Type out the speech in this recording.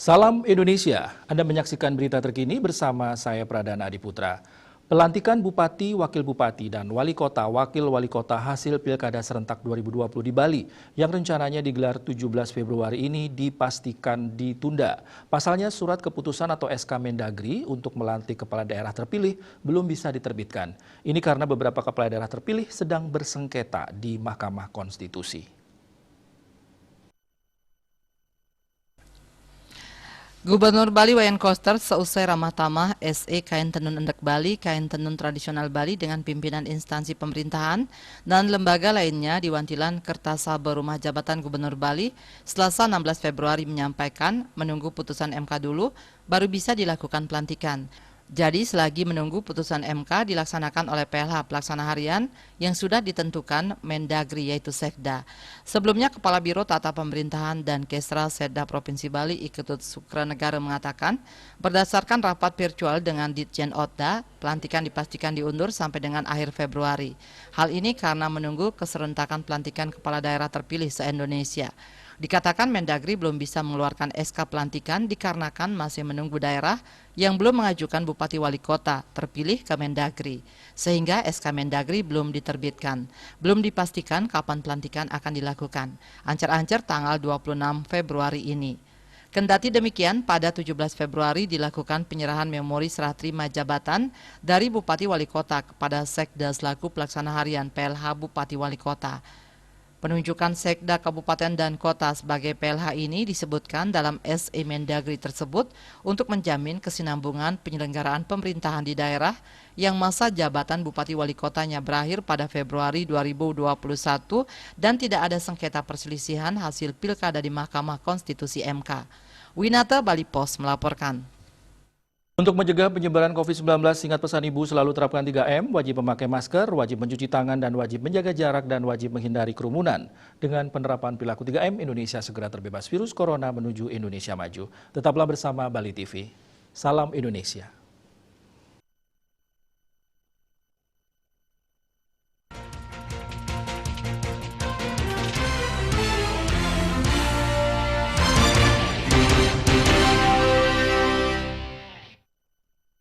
Salam Indonesia, Anda menyaksikan berita terkini bersama saya Pradana Adiputra. Pelantikan Bupati, Wakil Bupati, dan Wali Kota, Wakil Wali Kota hasil Pilkada Serentak 2020 di Bali yang rencananya digelar 17 Februari ini dipastikan ditunda. Pasalnya surat keputusan atau SK Mendagri untuk melantik kepala daerah terpilih belum bisa diterbitkan. Ini karena beberapa kepala daerah terpilih sedang bersengketa di Mahkamah Konstitusi. Gubernur Bali Wayan Koster seusai ramah tamah SE Kain Tenun Endek Bali, Kain Tenun Tradisional Bali dengan pimpinan instansi pemerintahan dan lembaga lainnya di Wantilan Kertasaba Rumah Jabatan Gubernur Bali, Selasa 16 Februari menyampaikan menunggu putusan MK dulu baru bisa dilakukan pelantikan. Jadi selagi menunggu putusan MK dilaksanakan oleh PLH Pelaksana Harian yang sudah ditentukan Mendagri yaitu Sekda. Sebelumnya Kepala Biro Tata Pemerintahan dan Kesra Sekda Provinsi Bali Iketut Sukranegara mengatakan berdasarkan rapat virtual dengan Ditjen Otda, pelantikan dipastikan diundur sampai dengan akhir Februari. Hal ini karena menunggu keserentakan pelantikan kepala daerah terpilih se-Indonesia. Dikatakan Mendagri belum bisa mengeluarkan SK pelantikan dikarenakan masih menunggu daerah yang belum mengajukan Bupati Wali Kota terpilih ke Mendagri, sehingga SK Mendagri belum diterbitkan. Belum dipastikan kapan pelantikan akan dilakukan, ancar-ancar tanggal 26 Februari ini. Kendati demikian, pada 17 Februari dilakukan penyerahan memori serah terima jabatan dari Bupati Wali Kota kepada Sekda selaku pelaksana harian PLH Bupati Wali Kota. Penunjukan Sekda Kabupaten dan Kota sebagai PLH ini disebutkan dalam SE Mendagri tersebut untuk menjamin kesinambungan penyelenggaraan pemerintahan di daerah yang masa jabatan Bupati Wali Kotanya berakhir pada Februari 2021 dan tidak ada sengketa perselisihan hasil pilkada di Mahkamah Konstitusi MK. Winata Bali Pos melaporkan. Untuk mencegah penyebaran COVID-19, ingat pesan Ibu selalu terapkan 3M, wajib memakai masker, wajib mencuci tangan, dan wajib menjaga jarak dan wajib menghindari kerumunan. Dengan penerapan perilaku 3M, Indonesia segera terbebas virus corona menuju Indonesia maju. Tetaplah bersama Bali TV. Salam Indonesia.